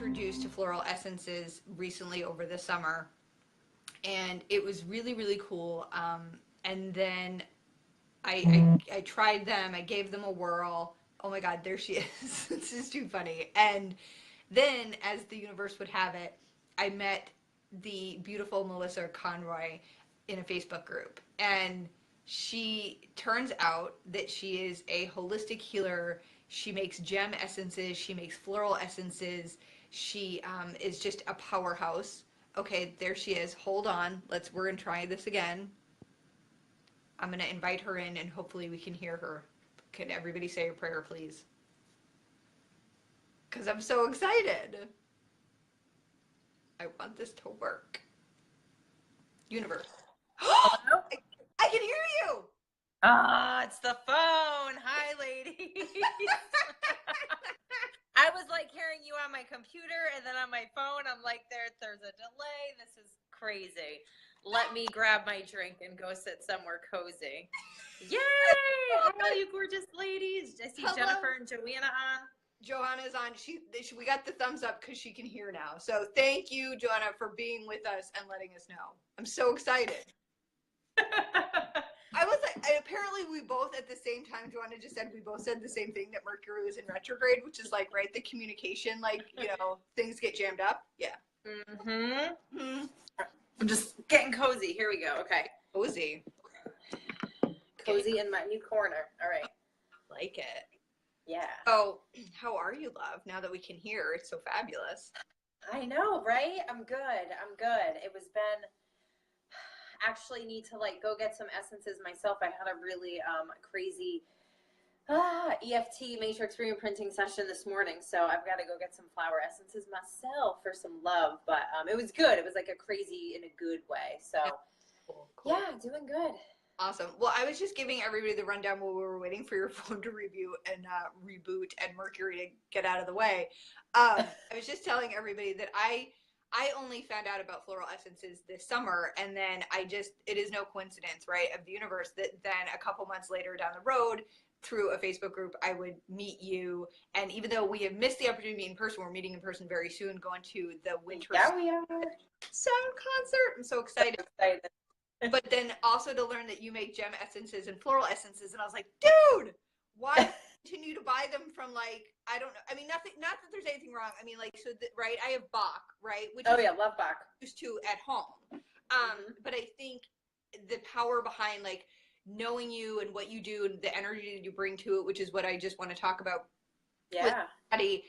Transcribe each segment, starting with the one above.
introduced to floral essences recently over the summer, and it was really, really cool. And then I tried them. I gave them a whirl. Oh my God, there she is. This is too funny. And then, as the universe would have it, I met the beautiful Melissa Conroy in a Facebook group. And she turns out that she is a holistic healer. She makes gem essences, she makes floral essences. She is just a powerhouse. Okay, there she is. Hold on. We're gonna try this again. I'm gonna invite her in and hopefully we can hear her. Can everybody say a prayer, please? Because I'm so excited. I want this to work. Universe. Hello? I can hear you. It's the phone. Hi, ladies. I was like hearing you on my computer and then on my phone. I'm like, there's a delay. This is crazy. Let me grab my drink and go sit somewhere cozy. Yay! Hi, all you gorgeous ladies. I see Hello. Jennifer and Joanna on. Johanna's on. We got the thumbs up because she can hear now. So thank you, Joanna, for being with us and letting us know. I'm so excited. I was like, apparently we both at the same time, Joanna just said, we both said the same thing, that Mercury was in retrograde, which is like, right, the communication, like, you know, things get jammed up. Yeah. Mm-hmm. I'm just getting cozy. Here we go. Okay. Cozy. Cozy in my new corner. All right. Like it. Yeah. Oh, how are you, love? Now that we can hear, it's so fabulous. I know, right? I'm good. It was been, actually need to like go get some essences myself. I had a really crazy EFT matrix reimprinting session this morning, so I've got to go get some flower essences myself for some love. But it was good. It was like a crazy in a good way. So Cool. yeah, doing good. Awesome. Well, I was just giving everybody the rundown while we were waiting for your phone to review and reboot and Mercury to get out of the way. I was just telling everybody that I only found out about floral essences this summer, and then it is no coincidence, right, of the universe, that then a couple months later down the road, through a Facebook group, I would meet you. And even though we have missed the opportunity to meet in person, we're meeting in person very soon, going to the Winter Sound concert. I'm so excited. But then also to learn that you make gem essences and floral essences, and I was like, dude, why continue to buy them from, like, I don't know. I mean, nothing, not that there's anything wrong. I mean, like, so right, I have Bach, right? Which love Bach. Used to at home. But I think the power behind, like, knowing you and what you do and the energy that you bring to it, which is what I just want to talk about. Yeah. With Patty,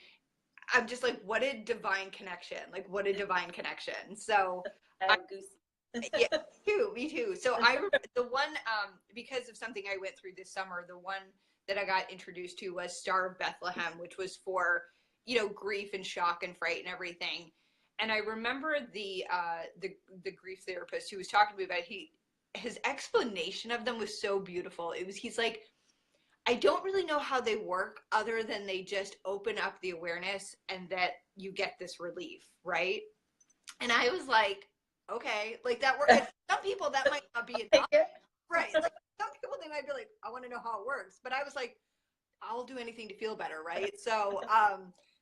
I'm just like, what a divine connection. Like, what a divine connection. So I'm goosey. Yeah, me too. So I remember the one, because of something I went through this summer, the one that I got introduced to was Star of Bethlehem, which was for, you know, grief and shock and fright and everything. And I remember the grief therapist who was talking to me about his explanation of them was so beautiful. He's like, I don't really know how they work other than they just open up the awareness and that you get this relief, right? And I was like, okay, like that works. Some people that might not be enough, right? Like some people they might be like, I want to know how it works, but I was like, I'll do anything to feel better, right? So,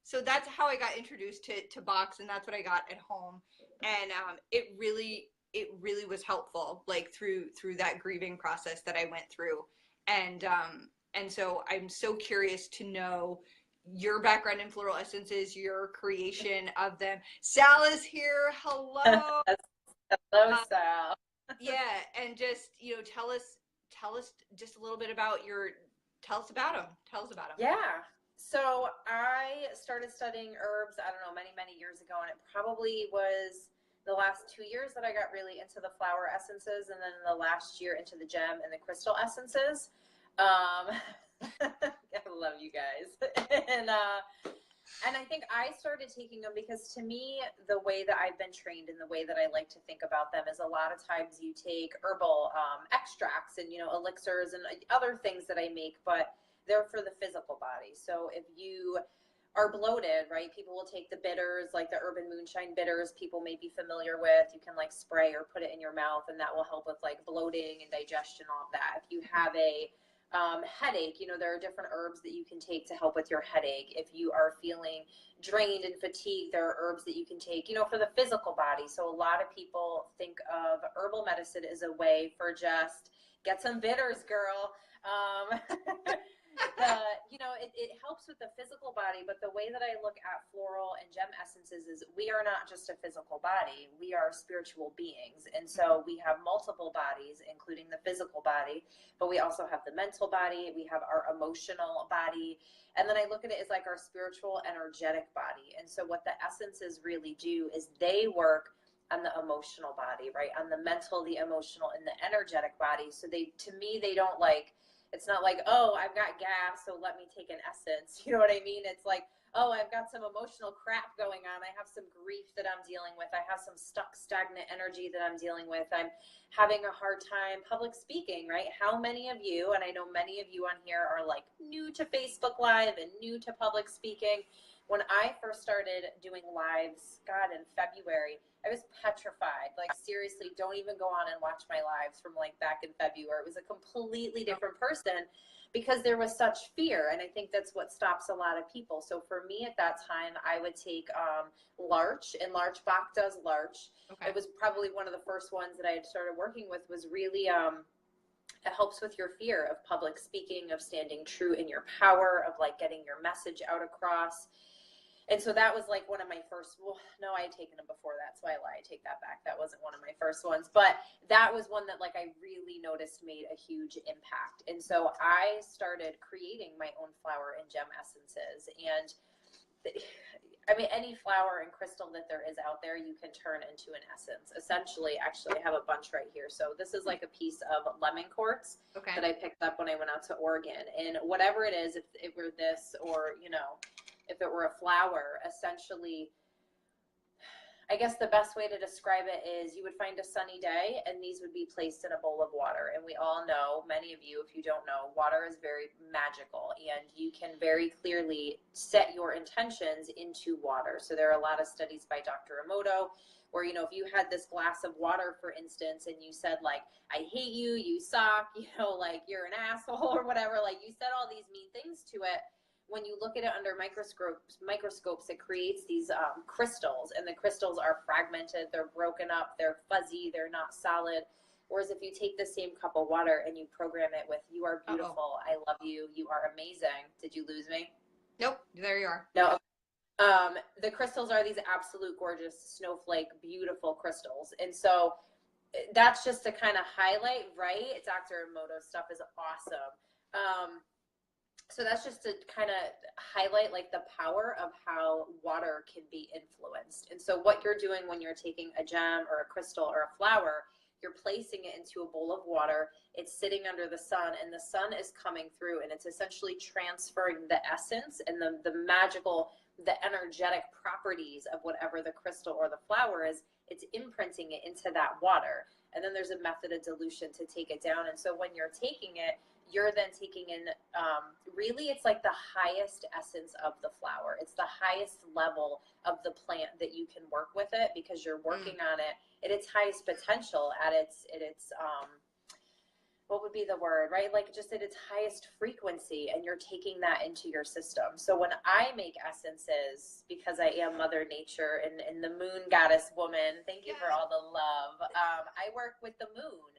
so that's how I got introduced to Box, and that's what I got at home, and it really was helpful, like through that grieving process that I went through, and so I'm so curious to know your background in floral essences, your creation of them. Sal is here. Hello. Hello, Sal. Yeah, and just, you know, tell us just a little bit about tell us about them. Yeah. So I started studying herbs, I don't know, many years ago, and it probably was the last 2 years that I got really into the flower essences, and then the last year into the gem and the crystal essences. I love you guys. And I think I started taking them because, to me, the way that I've been trained and the way that I like to think about them is a lot of times you take herbal extracts and, you know, elixirs and other things that I make, but they're for the physical body. So if you are bloated, right, people will take the bitters, like the Urban Moonshine bitters people may be familiar with. You can like spray or put it in your mouth, and that will help with like bloating and digestion, all of that. If you have a Headache, there are different herbs that you can take to help with your headache. If you are feeling drained and fatigued, there are herbs that you can take, for the physical body. So a lot of people think of herbal medicine as a way for just get some bitters, girl. It helps with the physical body, but the way that I look at floral and gem essences is we are not just a physical body, we are spiritual beings. And so we have multiple bodies, including the physical body, but we also have the mental body, we have our emotional body, and then I look at it as like our spiritual energetic body. And so what the essences really do is they work on the emotional body, right? On the mental, the emotional, and the energetic body. So to me, they don't it's not like, oh, I've got gas, so let me take an essence. You know what I mean? It's like, oh, I've got some emotional crap going on. I have some grief that I'm dealing with. I have some stagnant energy that I'm dealing with. I'm having a hard time public speaking, right? How many of you, and I know many of you on here are like new to Facebook Live and new to public speaking. When I first started doing lives, God, in February, I was petrified. Like, seriously, don't even go on and watch my lives from like back in February. It was a completely different person because there was such fear. And I think that's what stops a lot of people. So for me at that time, I would take Larch, and Larch Bach does Larch. Okay. It was probably one of the first ones that I had started working with, was really it helps with your fear of public speaking, of standing true in your power, of like getting your message out across. And so that was like one of my first, well, no, I had taken them before that, so I lie, I take that back. That wasn't one of my first ones, but that was one that like I really noticed made a huge impact. And so I started creating my own flower and gem essences. And I mean, any flower and crystal that there is out there, you can turn into an essence. Essentially, actually, I have a bunch right here. So this is like a piece of lemon quartz that I picked up when I went out to Oregon. And whatever it is, if it were this or, if it were a flower, essentially, I guess the best way to describe it is you would find a sunny day and these would be placed in a bowl of water. And we all know, many of you, if you don't know, water is very magical and you can very clearly set your intentions into water. So there are a lot of studies by Dr. Emoto where, if you had this glass of water, for instance, and you said like, I hate you, you suck, like you're an asshole or whatever, like you said all these mean things to it. When you look at it under microscopes, it creates these crystals, and the crystals are fragmented, they're broken up, they're fuzzy, they're not solid. Whereas if you take the same cup of water and you program it with, you are beautiful, I love you, you are amazing. Did you lose me? Nope, there you are. No. The crystals are these absolute gorgeous snowflake, beautiful crystals. And so that's just to kind of highlight, right? Dr. Emoto's stuff is awesome. So that's just to kind of highlight like the power of how water can be influenced. And so what you're doing when you're taking a gem or a crystal or a flower, you're placing it into a bowl of water. It's sitting under the sun and the sun is coming through and it's essentially transferring the essence and the magical, the energetic properties of whatever the crystal or the flower is. It's imprinting it into that water. And then there's a method of dilution to take it down. And so when you're taking it, you're then taking in, really it's like the highest essence of the flower. It's the highest level of the plant that you can work with it because you're working on it at its highest potential, at its what would be the word, right? Like just at its highest frequency, and you're taking that into your system. So when I make essences, because I am Mother Nature and the moon goddess woman, thank you for all the love. I work with the moon.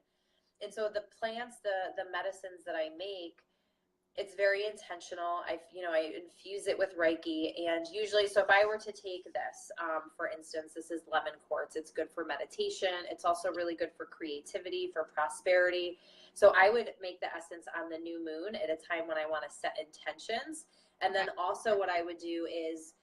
And so the plants, the medicines that I make, it's very intentional. I infuse it with Reiki, and usually, so if I were to take this, for instance, this is lemon quartz. It's good for meditation. It's also really good for creativity, for prosperity. So I would make the essence on the new moon at a time when I want to set intentions. And then also what I would do is,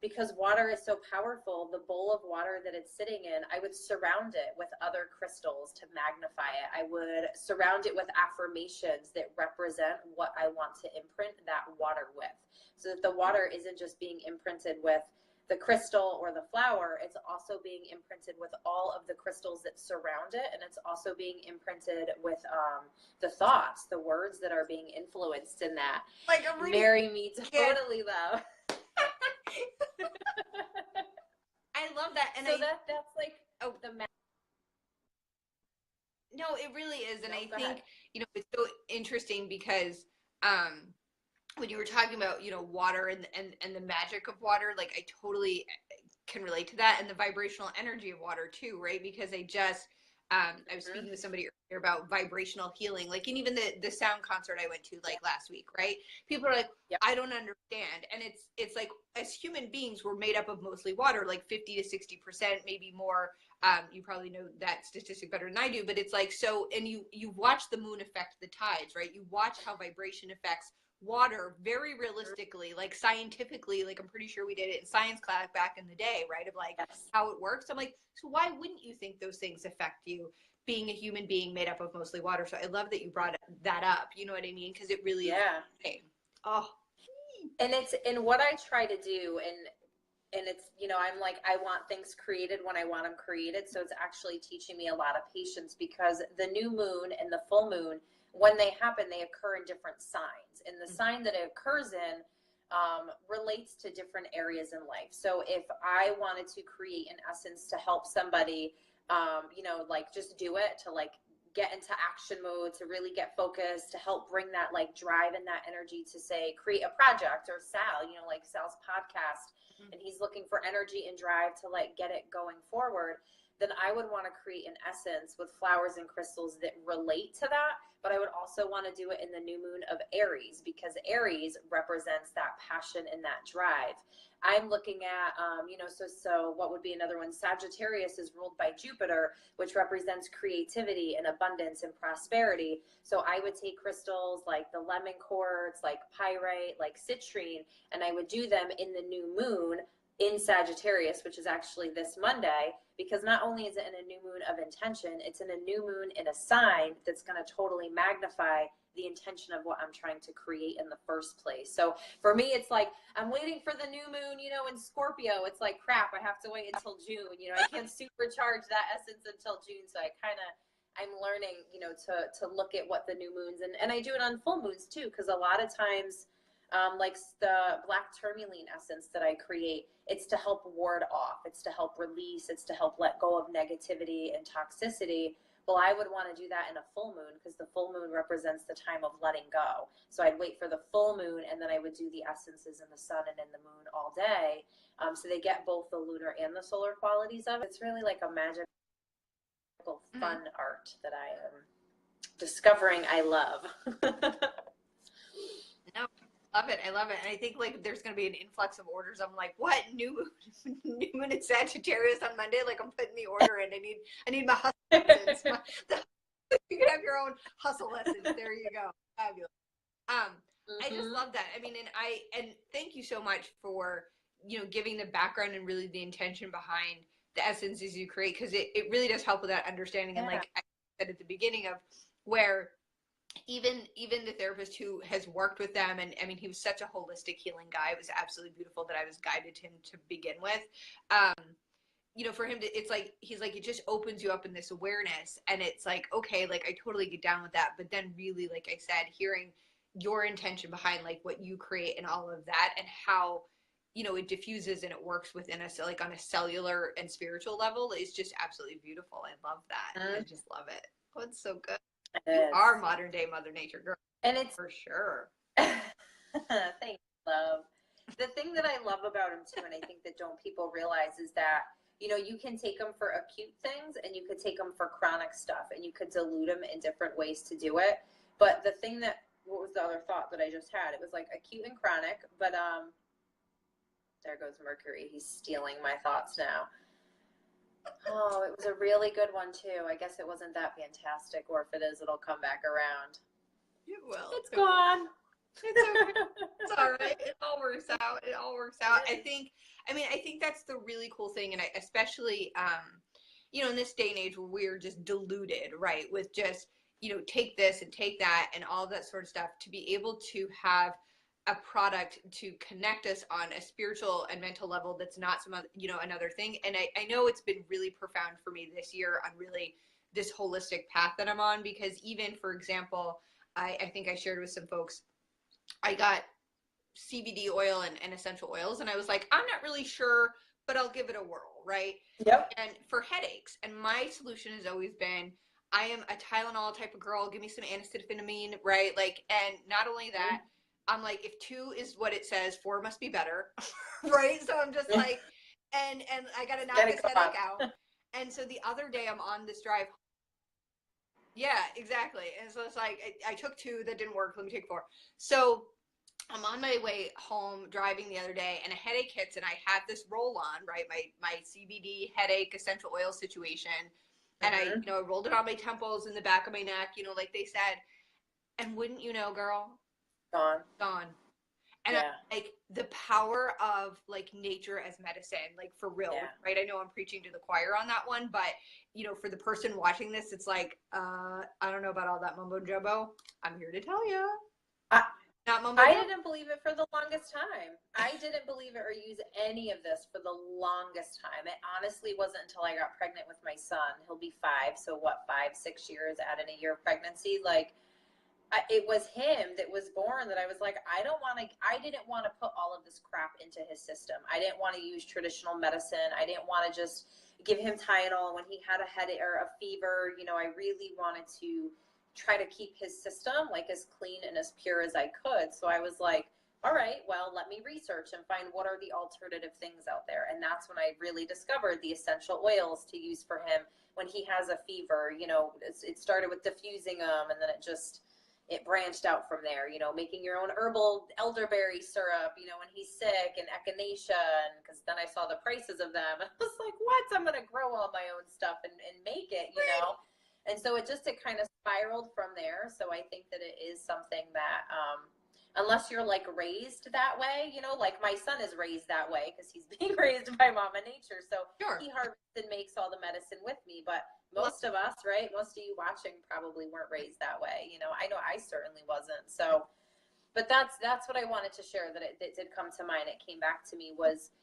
because water is so powerful, the bowl of water that it's sitting in, I would surround it with other crystals to magnify it. I would surround it with affirmations that represent what I want to imprint that water with. So that the water isn't just being imprinted with the crystal or the flower, it's also being imprinted with all of the crystals that surround it. And it's also being imprinted with the thoughts, the words that are being influenced in that. Like a really marry me totally, though. I love that. And so that's like No, it really is. And No, I go ahead. think, it's so interesting because, um, when you were talking about, water and the magic of water, like I totally can relate to that, and the vibrational energy of water too, right? Because I was Mhm. speaking with somebody earlier about vibrational healing, like, and even the sound concert I went to Yeah. like last week, right? People are like, Yep. I don't understand. And it's like, as human beings, we're made up of mostly water, like 50 to 60%, maybe more. You probably know that statistic better than I do, but it's like, so, and you watch the moon affect the tides, right? You watch how vibration affects water very realistically, like scientifically. Like, I'm pretty sure we did it in science class back in the day, right? Of like Yes. how it works. I'm like, so why wouldn't you think those things affect you, being a human being made up of mostly water? So I love that you brought that up. You know what I mean? Because it really is. Yeah. Oh, And what I try to do, and it's, I'm like, I want things created when I want them created. So it's actually teaching me a lot of patience, because the new moon and the full moon, when they happen, they occur in different signs. And the sign that it occurs in relates to different areas in life. So if I wanted to create, in essence, to help somebody, like just do it, to like get into action mode, to really get focused, to help bring that like drive and that energy to say create a project, or Sal, like Sal's podcast, and he's looking for energy and drive to like get it going forward, then I would want to create an essence with flowers and crystals that relate to that. But I would also want to do it in the new moon of Aries, because Aries represents that passion and that drive. I'm looking at, so what would be another one? Sagittarius is ruled by Jupiter, which represents creativity and abundance and prosperity. So I would take crystals like the lemon quartz, like pyrite, like citrine, and I would do them in the new moon in Sagittarius, which is actually this Monday, because not only is it in a new moon of intention, it's in a new moon in a sign that's going to totally magnify the intention of what I'm trying to create in the first place. So for me, it's like, I'm waiting for the new moon, in Scorpio. It's like, crap, I have to wait until June. I can't supercharge that essence until June. So I'm learning, to look at what the new moons, and I do it on full moons too, because a lot of times, like the black tourmaline essence that I create, it's to help ward off, it's to help release, it's to help let go of negativity and toxicity. Well, I would want to do that in a full moon, because the full moon represents the time of letting go. So I'd wait for the full moon, and then I would do the essences in the sun and in the moon all day. So they get both the lunar and the solar qualities of it. It's really like a magical, fun art that I am discovering I love. no, love it. I love it. And I think like there's going to be an influx of orders. I'm like, what? New moon in Sagittarius on Monday? Like, I'm putting the order in. I need my hustle lessons. You can have your own hustle lessons. There you go. Fabulous. I just love that. I mean, and thank you so much for, giving the background and really the intention behind the essences you create, because it really does help with that understanding. And like I said at the beginning, of where even the therapist who has worked with them, and I mean, he was such a holistic healing guy. It was absolutely beautiful that I was guided to him to begin with. For him to, it's like, he's like, it just opens you up in this awareness, and it's like, okay, like I totally get down with that. But then really, like I said, hearing your intention behind like what you create and all of that, and how it diffuses and it works within us, so like on a cellular and spiritual level, is just absolutely beautiful. I love that. I just love it. Oh, it's so good. You are modern day Mother Nature girl, and it's for sure. Thanks, love. The thing that I love about him too, and I think that don't people realize, is that you can take them for acute things, and you could take them for chronic stuff, and you could dilute them in different ways to do it. But the thing that, what was the other thought that I just had? It was like acute and chronic, but there goes Mercury. He's stealing my thoughts now. Oh, it was a really good one too. I guess it wasn't that fantastic, or if it is, it'll come back around. It will. It's gone. It's okay. It's all right. It all works out. It all works out. I think that's the really cool thing, and especially, in this day and age where we're just diluted, right, with just, take this and take that and all that sort of stuff, to be able to have a product to connect us on a spiritual and mental level that's not some other, another thing. And I know it's been really profound for me this year on really this holistic path that I'm on, because even, for example, I think I shared with some folks, I got CBD oil and essential oils, and I was like, I'm not really sure, but I'll give it a whirl, right? Yep. And for headaches, and my solution has always been, I am a Tylenol type of girl. Give me some acetaminophen, right? Like, and not only that, I'm like, if 2 is what it says, 4 must be better, right? So I'm just like, and I got to knock this headache out. And so the other day I'm on this drive. Yeah, exactly. And so it's like, I took 2 that didn't work. Let me take 4. So I'm on my way home driving the other day, and a headache hits, and I had this roll on, right? My CBD headache essential oil situation. And I, I rolled it on my temples and the back of my neck, like they said. And wouldn't you know, girl? Gone. And I'm like, the power of like nature as medicine, like for real, right? I know I'm preaching to the choir on that one, but for the person watching this, it's like, I don't know about all that mumbo jumbo. I'm here to tell you. I didn't believe it for the longest time. I didn't believe it or use any of this for the longest time. It honestly wasn't until I got pregnant with my son. He'll be 5. So what, 5, 6 years added a year of pregnancy? Like, it was him that was born that I was like, I didn't want to put all of this crap into his system. I didn't want to use traditional medicine. I didn't want to just give him Tylenol when he had a headache or a fever. I really wanted to try to keep his system like as clean and as pure as I could. So I was like, all right, well, let me research and find what are the alternative things out there. And that's when I really discovered the essential oils to use for him when he has a fever. It started with diffusing them, and then it branched out from there, making your own herbal elderberry syrup, when he's sick, and echinacea. And because then I saw the prices of them. I was like, what? I'm going to grow all my own stuff and make it, And so it kind of spiraled from there. So I think that it is something that, unless you're like raised that way, like my son is raised that way because he's being raised by Mama Nature. So he harvests and makes all the medicine with me. But most of us, right? Most of you watching probably weren't raised that way. I know I certainly wasn't. So, but that's what I wanted to share, that it did come to mind. It came back to me was,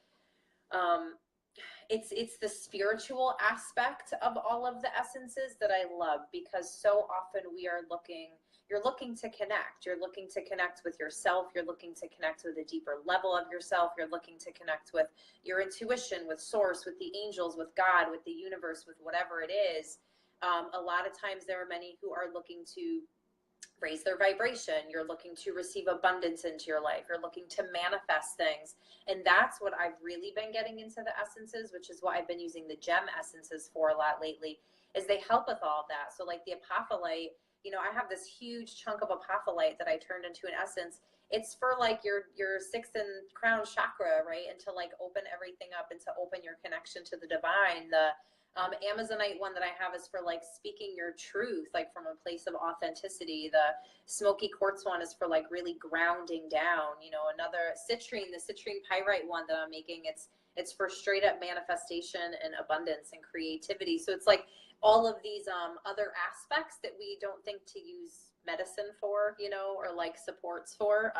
it's the spiritual aspect of all of the essences that I love, because so often you're looking to connect. You're looking to connect with yourself. You're looking to connect with a deeper level of yourself. You're looking to connect with your intuition, with source, with the angels, with God, with the universe, with whatever it is. A lot of times there are many who are looking to raise their vibration. You're looking to receive abundance into your life. You're looking to manifest things. And that's what I've really been getting into the essences, which is what I've been using the gem essences for a lot lately, is they help with all of that. So like the apophyllite, I have this huge chunk of apophyllite that I turned into an essence. It's for like your 6th and crown chakra, right? And to like open everything up and to open your connection to the divine. The Amazonite one that I have is for like speaking your truth, like from a place of authenticity. The smoky quartz one is for like really grounding down. Another citrine, the citrine pyrite one that I'm making, it's for straight up manifestation and abundance and creativity. So it's like all of these other aspects that we don't think to use medicine for, or like supports for.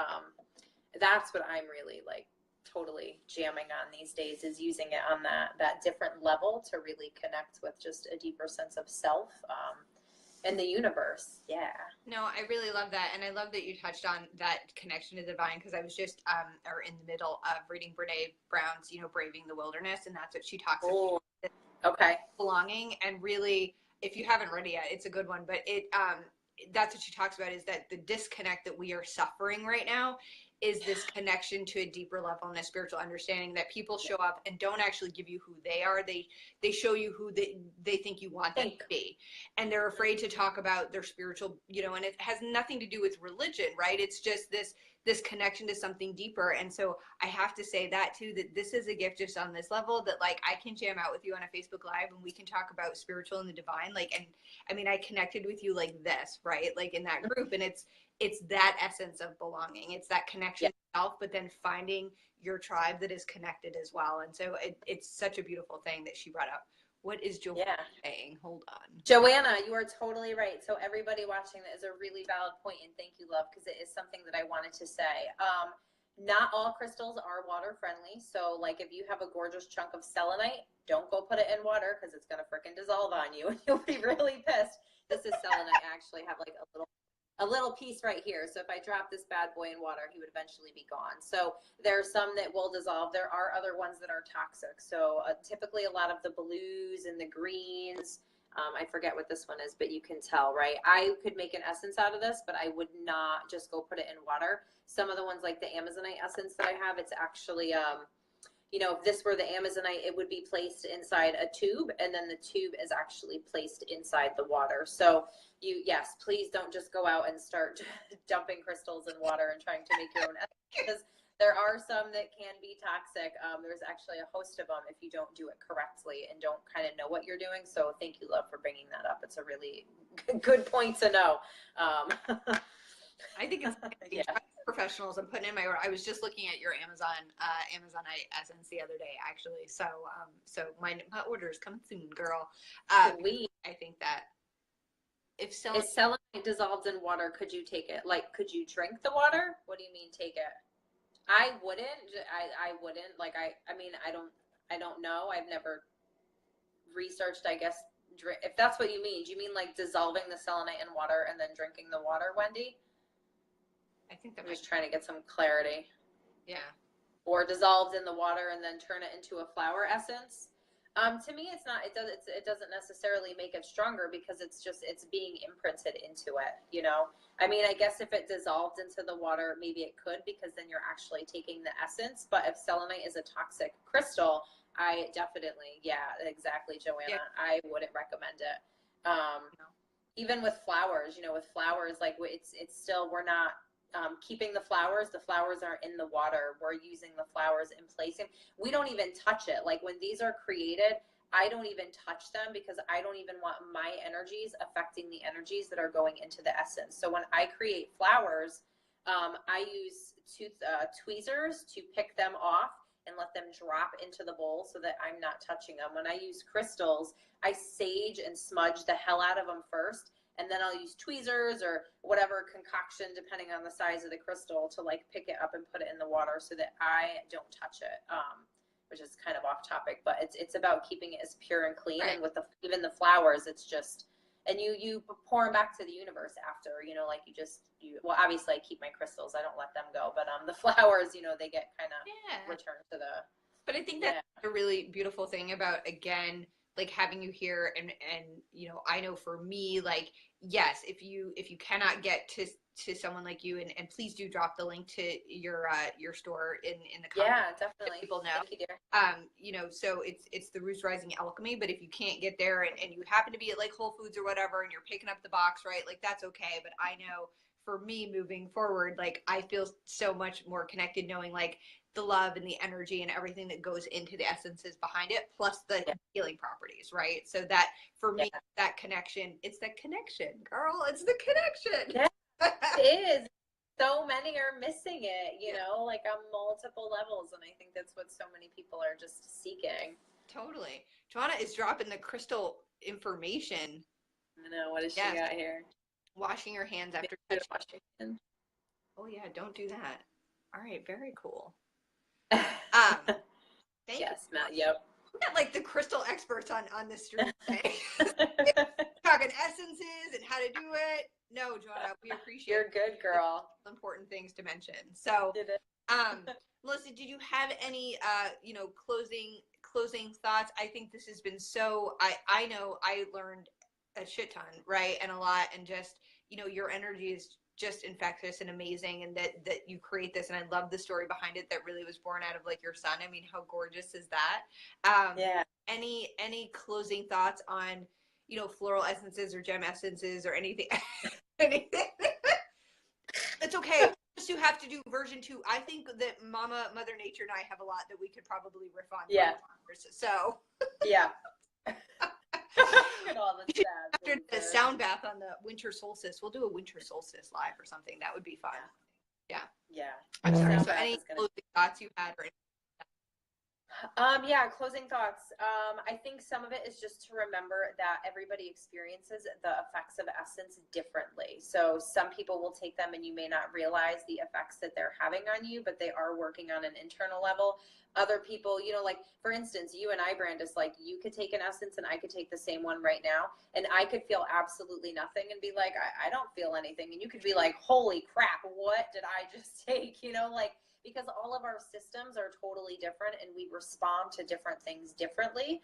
That's what I'm really like totally jamming on these days, is using it on that different level to really connect with just a deeper sense of self and the universe. Yeah. No, I really love that. And I love that you touched on that connection to the divine, because I was just or in the middle of reading Brene Brown's, Braving the Wilderness, and that's what she talks about. Okay. Belonging. And really, if you haven't read it yet, it's a good one, but that's what she talks about, is that the disconnect that we are suffering right now is this connection to a deeper level and a spiritual understanding, that people show up and don't actually give you who they are. They show you who they think you want them to be. And they're afraid to talk about their spiritual, and it has nothing to do with religion, right? It's just this connection to something deeper. And so I have to say that too, that this is a gift just on this level, that like I can jam out with you on a Facebook Live and we can talk about spiritual and the divine. Like, and I mean, I connected with you like this, right? Like in that group, and it's that essence of belonging. It's that connection to self, but then finding your tribe that is connected as well. And so it's such a beautiful thing that she brought up. What is Joanna saying? Hold on. Joanna, you are totally right. So everybody watching, that is a really valid point, and thank you, love, because it is something that I wanted to say. Not all crystals are water friendly. So like if you have a gorgeous chunk of selenite, don't go put it in water, because it's going to freaking dissolve on you and you'll be really pissed. This is selenite. I actually have like a little piece right here. So if I drop this bad boy in water, he would eventually be gone. So there are some that will dissolve. There are other ones that are toxic. So typically a lot of the blues and the greens, I forget what this one is, but you can tell, right? I could make an essence out of this, but I would not just go put it in water. Some of the ones like the Amazonite essence that I have, it's actually, you know, if this were the Amazonite, it would be placed inside a tube, and then the tube is actually placed inside the water. So you, yes, please don't just go out and start dumping crystals in water and trying to make your own essence, because there are some that can be toxic. There's actually a host of them if you don't do it correctly and don't kind of know what you're doing. So thank you, love, for bringing that up. It's a really good point to know. I think it's yeah. Professionals. I'm putting in my order. I was just looking at your Amazonite essence the other day, actually. So my order is coming soon, girl. I think that if selenite dissolved in water, could you take it? Like, could you drink the water? What do you mean take it? I wouldn't. I wouldn't. Like, I mean, I don't know. I've never researched, I guess, if that's what you mean. Do you mean like dissolving the selenite in water and then drinking the water, Wendy? I think that I'm just trying to get some clarity. Yeah. Or dissolved in the water and then turn it into a flower essence. To me, it's not. It doesn't necessarily make it stronger, because it's being imprinted into it. You know, I mean, I guess if it dissolved into the water, maybe it could, because then you're actually taking the essence. But if selenite is a toxic crystal, I definitely, yeah, exactly, Joanna. Yeah. I wouldn't recommend it. No. Even with flowers, you know, with flowers, like it's still, we're not keeping the flowers are in the water. We're using the flowers in place. We don't even touch it. Like when these are created, I don't even touch them, because I don't even want my energies affecting the energies that are going into the essence. So when I create flowers, I use tweezers to pick them off and let them drop into the bowl so that I'm not touching them. When I use crystals, I sage and smudge the hell out of them first, and then I'll use tweezers or whatever concoction, depending on the size of the crystal, to like pick it up and put it in the water so that I don't touch it, which is kind of off topic, but it's about keeping it as pure and clean. Right. And with even the flowers, it's just, and you pour them back to the universe after, you know, like well, obviously I keep my crystals, I don't let them go, but the flowers, you know, they get kind of returned to the. But I think that's a really beautiful thing about, again, like having you here, and you know, I know for me, like, yes, if you cannot get to someone like you, and please do drop the link to your store in the comments. Yeah, definitely. People know. Thank you, dear. You know, so it's the Roots Rising Alchemy, but if you can't get there and you happen to be at like Whole Foods or whatever, and you're picking up the box, right, like that's okay. But I know for me moving forward, like I feel so much more connected knowing like the love and the energy and everything that goes into the essences behind it, plus the healing properties, right? So that for me, that connection, it's the connection, girl. It's the connection. Yeah, it is. So many are missing it, you know, like on multiple levels. And I think that's what so many people are just seeking. Totally. Joanna is dropping the crystal information. I know. What does she got here? Washing your hands after touching. Oh yeah, don't do that. All right, very cool. Thank you. Matt. Yep. We're not like the crystal experts on this stream. Talking essences and how to do it. No, Joanna, we appreciate. You're good, girl. Important things to mention. So, Melissa, did you have any you know, closing thoughts? I think this has been so. I know I learned a shit ton, right, and a lot, and just, you know, your energy is just infectious and amazing, and that you create this, and I love the story behind it that really was born out of like your son. I mean, how gorgeous is that? Any closing thoughts on, you know, floral essences or gem essences or anything? Anything? It's okay. You have to do version 2. I think that Mother Nature and I have a lot that we could probably riff on. Yeah. So. Yeah. After the sound bath on the winter solstice, we'll do a winter solstice live or something. That would be fun. Yeah. I'm sorry. So any closing thoughts you had? Closing thoughts. I think some of it is just to remember that everybody experiences the effects of essence differently. So some people will take them and you may not realize the effects that they're having on you, but they are working on an internal level. Other people, you know, like for instance, you and I, Brandyce, like you could take an essence and I could take the same one right now, and I could feel absolutely nothing and be like, I don't feel anything. And you could be like, holy crap, what did I just take? You know, like because all of our systems are totally different and we respond to different things differently.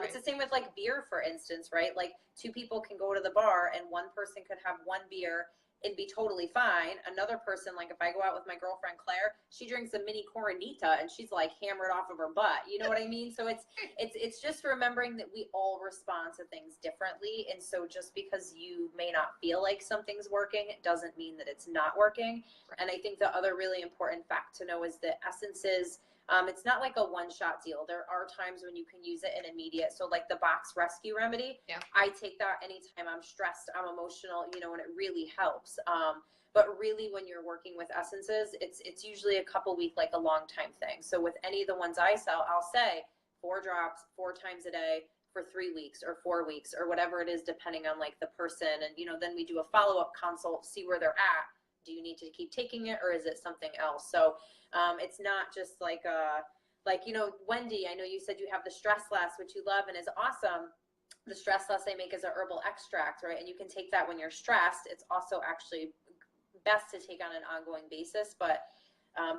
It's the same with like beer, for instance, right? Like two people can go to the bar and one person could have one beer and be totally fine. Another person, like if I go out with my girlfriend Claire, she drinks a mini Coronita and she's like hammered off of her butt. You know what I mean? So it's just remembering that we all respond to things differently. And so just because you may not feel like something's working, it doesn't mean that it's not working. And I think the other really important fact to know is that essences, it's not like a one-shot deal. There are times when you can use it in immediate. So like the box rescue remedy, I take that anytime I'm stressed, I'm emotional, you know, and it really helps. But really when you're working with essences, it's usually a couple week, like a long time thing. So with any of the ones I sell, I'll say 4 drops 4 times a day for 3 weeks or 4 weeks or whatever it is, depending on like the person. And, you know, then we do a follow-up consult, see where they're at. Do you need to keep taking it or is it something else? So it's not just like, you know, Wendy, I know you said you have the stress less, which you love and is awesome. The stress less I make is a herbal extract, right? And you can take that when you're stressed. It's also actually best to take on an ongoing basis, but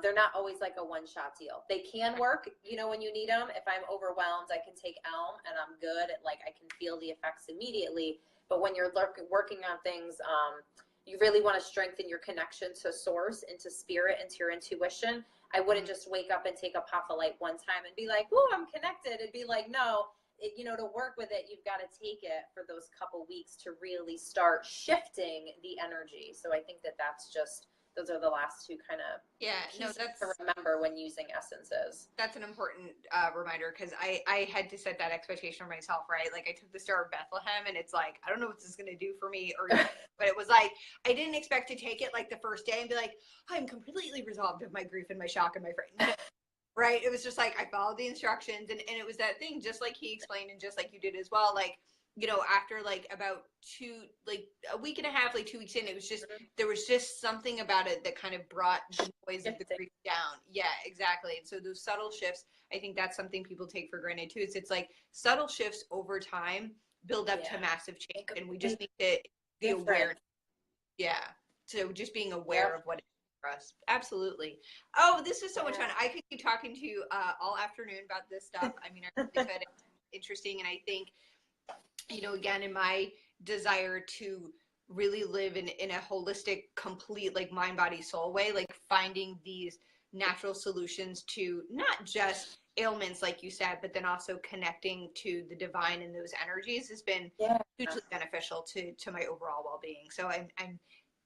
they're not always like a one-shot deal. They can work, you know, when you need them. If I'm overwhelmed, I can take elm and I'm good. Like I can feel the effects immediately. But when you're working on things, you really want to strengthen your connection to source, into spirit, into your intuition. I wouldn't just wake up and take a puff of light one time and be like, "Whoa, I'm connected." It'd be like, no, you know, to work with it, you've got to take it for those couple weeks to really start shifting the energy. So I think that that's just, those are the last two kind of pieces to remember when using essences. That's an important reminder, because I had to set that expectation for myself, right? Like I took the Star of Bethlehem and it's like, I don't know what this is going to do for me, or but it was like, I didn't expect to take it like the first day and be like, I'm completely resolved of my grief and my shock and my fright. Right? It was just like, I followed the instructions, and it was that thing, just like he explained and just like you did as well. Like, you know, after like about a week and a half, like 2 weeks in, it was just, there was just something about it that kind of brought the noise of the grief down. Yeah, exactly. And so those subtle shifts, I think that's something people take for granted too. It's like subtle shifts over time build up to massive change, and we just need to be aware. Yeah. So just being aware of what it is for us. Absolutely. Oh, this is so much fun. I could keep talking to you all afternoon about this stuff. I mean, I really could. It's interesting. And I think, you know, again, in my desire to really live in a holistic, complete, like mind, body, soul way, like finding these natural solutions to not just ailments, like you said, but then also connecting to the divine and those energies has been hugely beneficial to my overall well-being. So I'm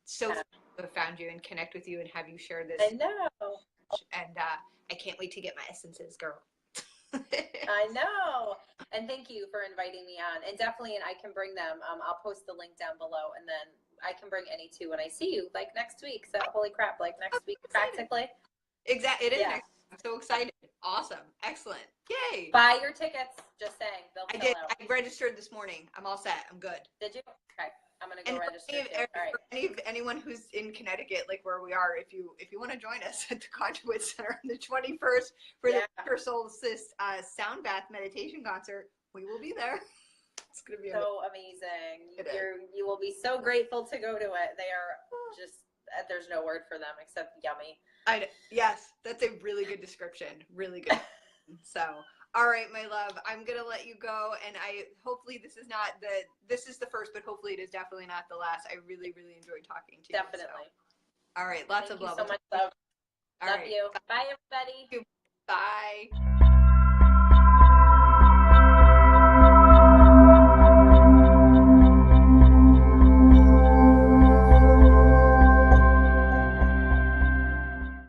so thankful to have found you and connect with you and have you share this. I know. And I can't wait to get my essences, girl. I know. And thank you for inviting me on. And definitely, and I can bring them. I'll post the link down below, and then I can bring any two when I see you, like next week. So holy crap, like next week practically. Exactly. It is next week. I'm so excited. Awesome. Excellent. Yay. Buy your tickets. Just saying. I did. Out. I registered this morning. I'm all set. I'm good. Did you? Okay. I'm gonna go register. For anyone who's in Connecticut, like where we are, if you want to join us at the Conduit Center on the 21st for the winter solstice sound bath meditation concert, we will be there. It's gonna be so amazing. You will be so grateful to go to it. They are just, there's no word for them except yummy. Yes, that's a really good description. Really good. So. All right, my love, I'm going to let you go, and hopefully this is the first, but hopefully it is definitely not the last. I really, really enjoyed talking to you. Definitely. So. All right, lots of love. Thank you so much, love. Love you. Bye, everybody. Bye.